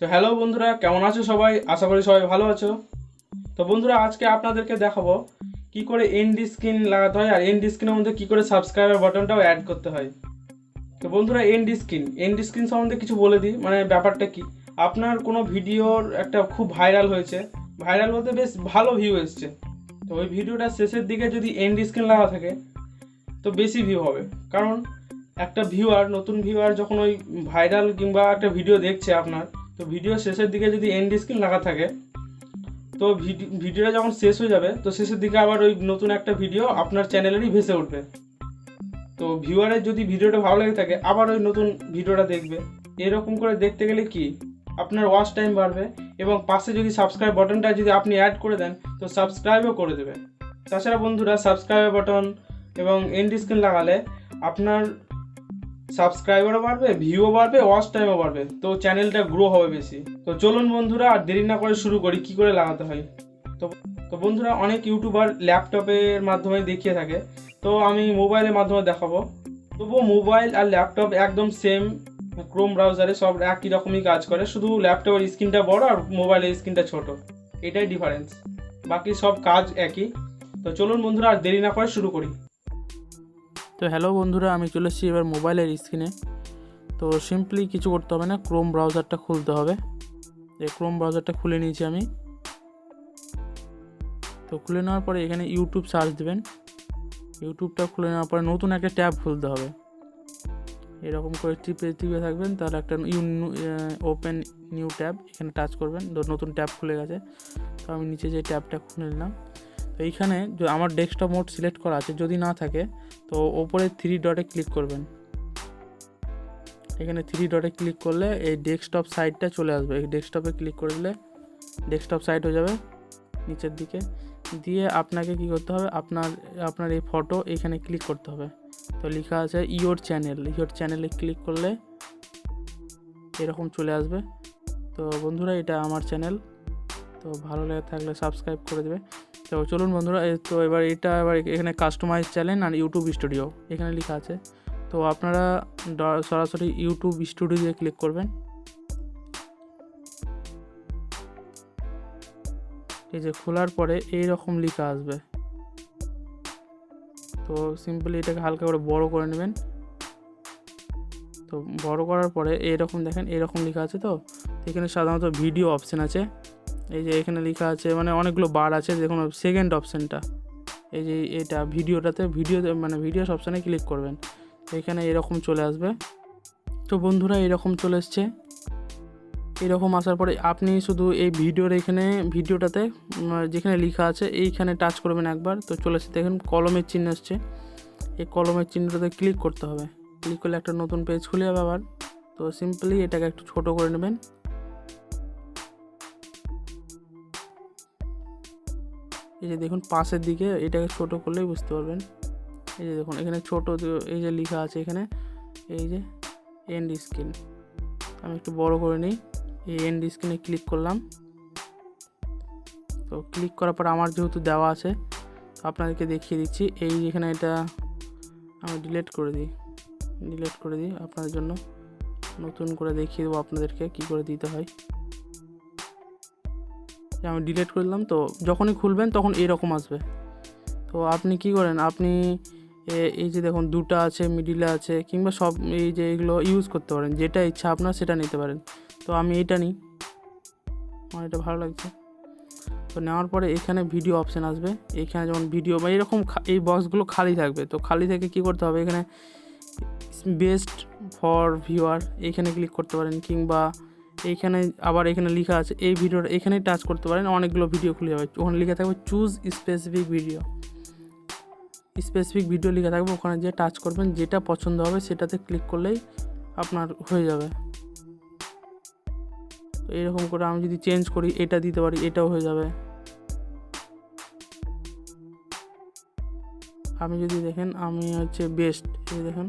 তো হ্যালো বন্ধুরা, কেমন আছো সবাই? আশা করি সবাই ভালো আছো। তো বন্ধুরা, আজকে আপনাদেরকে দেখাবো কি করে এন্ড স্ক্রিন লাগাতে হয় আর এন্ড স্ক্রিনের মধ্যে কি করে সাবস্ক্রাইবার বাটনটাও অ্যাড করতে হয়। তো বন্ধুরা, এন্ড স্ক্রিন সম্বন্ধে কিছু বলে দিই, মানে ব্যাপারটা কি। আপনার কোনো ভিডিওর একটা খুব ভাইরাল হয়েছে, ভাইরাল বলতে বেশ ভালো ভিউ এসছে, তো ওই ভিডিওটার শেষের দিকে যদি এন্ড স্ক্রিন লাগা থাকে তো বেশি ভিউ হবে। কারণ একটা নতুন ভিউয়ার যখন ওই ভাইরাল কিংবা একটা ভিডিও দেখছে আপনার, তো ভিডিও শেষের দিকে যদি এন্ড স্ক্রিন লাগা থাকে তো ভিডিওটা যখন শেষ হয়ে যাবে তো শেষের দিকে আবার ওই নতুন একটা ভিডিও আপনার চ্যানেলেরই ভেসে উঠবে। তো ভিউয়ারের যদি ভিডিওটা ভালো লেগে থাকে আবার ওই নতুন ভিডিওটা দেখবে। এরকম করে দেখতে গেলে কি আপনার ওয়াচ টাইম বাড়বে, এবং পাশে যদি সাবস্ক্রাইব বাটনটা যদি আপনি অ্যাড করে দেন তো সাবস্ক্রাইবও করে দেবে। তাছাড়া বন্ধুরা, সাবস্ক্রাইব বাটন এবং এন্ড স্ক্রিন লাগালে আপনার সাবস্ক্রাইবারও বাড়বে, ভিউও বাড়বে, ওয়াচ টাইমও বাড়বে, তো চ্যানেলটা গ্রো হবে বেশি। তো চলুন বন্ধুরা, আর দেরি না করে শুরু করি কি করে লাগাতে হয়। তো তো বন্ধুরা, অনেক ইউটিউবার ল্যাপটপের মাধ্যমে দেখিয়ে থাকে, তো আমি মোবাইলের মাধ্যমে দেখাবো। তবুও মোবাইল আর ল্যাপটপ একদম সেম, ক্রোম ব্রাউজারে সব একই রকমই কাজ করে, শুধু ল্যাপটপের স্ক্রিনটা বড় আর মোবাইলের স্ক্রিনটা ছোট, এটাই ডিফারেন্স, বাকি সব কাজ একই। তো চলুন বন্ধুরা, আর দেরি না করে শুরু করি। তো হ্যালো বন্ধুরা, আমি চলে এসেছি এবার মোবাইলের স্ক্রিনে। তো সিম্পলি কিছু করতে হবে না, ক্রোম ব্রাউজারটা খুলতে হবে। এই ক্রোম ব্রাউজারটা খুলে নিয়েছি আমি। তো খুলে নেওয়ার পরে এখানে ইউটিউব সার্চ দেবেন। ইউটিউবটা খুলে নেওয়ার পরে নতুন একটা ট্যাব খুলতে হবে। এরকম করে টিপে টিপে থাকবেন, তাহলে একটা ওপেন নিউ ট্যাব, এখানে টাচ করবেন, নতুন ট্যাব খুলে গেছে। তো আমি নিচে যে ট্যাবটা খুলে নিলাম। তো এইখানে আমার ডেস্কটপ মোড সিলেক্ট করা আছে, যদি না থাকে তো ওপরে 3 ডটে ক্লিক করবেন। এখানে 3 ডটে ক্লিক করলে এই ডেস্কটপ সাইটটা চলে আসবে। এই ডেস্কটপে ক্লিক করে দিলে ডেস্কটপ সাইট হয়ে যাবে নিচের দিকে। দিয়ে আপনাকে কি করতে হবে, আপনার এই ফটো এখানে ক্লিক করতে হবে। তো লেখা আছে ইওর চ্যানেলে ক্লিক করলে এরকম চলে আসবে। তো বন্ধুরা, এটা আমার চ্যানেল, তো ভালো লেগে থাকলে সাবস্ক্রাইব করে দেবে। তো চলুন বন্ধুরা, তো এবার এখানে কাস্টমাইজ চ্যানেল আর ইউটিউব স্টুডিও এখানে লেখা আছে। তো আপনারা সরাসরি ইউটিউব স্টুডিওতে ক্লিক করবেন। এই যে খোলার পরে এই রকম লেখা আসবে। তো সিম্পলি এটাকে হালকা করে বড় করে নেবেন। তো বড় করার পরে এইরকম দেখেন, এইরকম লেখা আছে। তো এখানে সাধারণত ভিডিও অপশান আছে। এই যে এখানে লেখা আছে, মানে অনেকগুলো বার আছে, দেখুন সেকেন্ড অপশানটা, এই যে এটা ভিডিওস অপশানে ক্লিক করবেন। তো এখানে এরকম চলে আসবে। তো বন্ধুরা, এরকম চলে এসছে। এরকম আসার পরে আপনি শুধু এই ভিডিওটাতে যেখানে লেখা আছে এইখানে টাচ করবেন একবার। তো চলে এসছে, দেখুন কলমের চিহ্ন আসছে। এই কলমের চিহ্নটাতে ক্লিক করতে হবে। ক্লিক করলে একটা নতুন পেজ খুলে যাবে আবার। তো সিম্পলি এটাকে একটু ছোট করে নেবেন। এই যে দেখুন পাশের দিকে, এটাকে ছোট করলেই বুঝতে পারবেন। এই যে দেখুন এখানে ছোট, এই যে লেখা আছে এখানে, এই যে এন্ড স্ক্রিন। আমি একটু বড় করে নিই। এই এন্ড স্ক্রিনে ক্লিক করলাম। তো ক্লিক করার পর আমার যেহেতু দেওয়া আছে, তো আপনাদেরকে দেখিয়ে দিচ্ছি। এই এখানে এটা আমি ডিলিট করে দিই আপনাদের জন্য, নতুন করে দেখিয়ে দেবো আপনাদেরকে কী করে দিতে হয়। আমি ডিলিট করে দিলাম। তো যখনই খুলবেন তখন এরকম আসবে। তো আপনি কি করেন, আপনি এই যে দেখুন দুটো আছে, মিডিলে আছে, কিংবা সব এই যে এগুলো ইউজ করতে পারেন, যেটা ইচ্ছা আপনার সেটা নিতে পারেন। তো আমি এটা নিই, আমার এটা ভালো লাগছে। তো নেওয়ার পরে এখানে ভিডিও অপশান আসবে। এইখানে যেমন ভিডিও বা এরকম এই বক্সগুলো খালি থাকবে। তো খালি থেকে কী করতে হবে, এখানে বেস্ট ফর ভিউয়ার এইখানে ক্লিক করতে পারেন, কিংবা এইখানে আবার এখানে লেখা আছে এই ভিডিওটা এখানেই টাচ করতে পারেন। অনেকগুলো ভিডিও খুলে যাবে, ওখানে লেখা থাকবে চুজ স্পেসিফিক ভিডিও লেখা থাকবে। ওখানে যে টাচ করবেন, যেটা পছন্দ হবে সেটাতে ক্লিক করলেই আপনার হয়ে যাবে। তো এরকম করে আমি যদি চেঞ্জ করি, এটা দিতে পারি, এটাও হয়ে যাবে। আমি যদি দেখেন, আমি হচ্ছে বেস্ট, এই দেখেন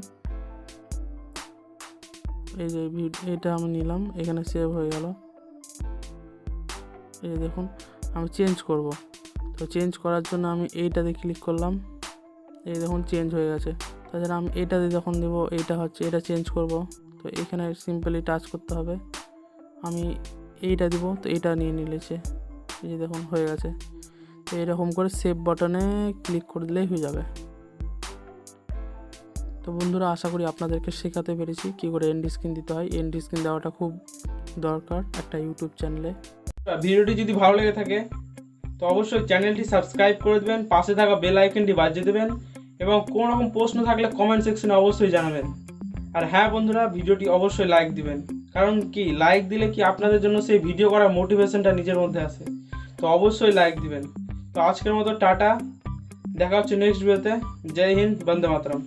এই যে এটা আমি নিলাম, এখানে সেভ হয়ে গেল। এই যে দেখুন, আমি চেঞ্জ করব। তো চেঞ্জ করার জন্য আমি এইটাতে ক্লিক করলাম, এই দেখুন চেঞ্জ হয়ে গেছে। তাছাড়া আমি এটাতে যখন দেবো, এটা চেঞ্জ করব। তো এখানে সিম্পলি টাচ করতে হবে, আমি এইটা দিব, তো এইটা নিয়ে নিলেছে, এই যে দেখুন হয়ে গেছে। তো এরকম করে সেভ বাটনে ক্লিক করে দিলেই হয়ে যাবে। তো বন্ধুরা, আশা করি আপনাদেরকে শেখাতে পেরেছি কী করে এন্ড স্ক্রিন দিতে হয়। এন্ড স্ক্রিন দেওয়াটা খুব দরকার একটা ইউটিউব চ্যানেলে। ভিডিওটি যদি ভালো লেগে থাকে তো অবশ্যই চ্যানেলটি সাবস্ক্রাইব করে দেবেন, পাশে থাকা বেল আইকনটি বাজিয়ে দেবেন এবং কোনো রকম প্রশ্ন থাকলে কমেন্ট সেকশনে অবশ্যই জানাবেন। আর হ্যাঁ বন্ধুরা, ভিডিওটি অবশ্যই লাইক দিবেন, কারণ কি লাইক দিলে কি আপনাদের জন্য সেই ভিডিও করার মোটিভেশনটা নিজের মধ্যে আসে। তো অবশ্যই লাইক দিবেন। তো আজকের মতো টাটা, দেখা হচ্ছে নেক্সট ভিডিওতে। জয় হিন্দ, বন্দে মাতরম।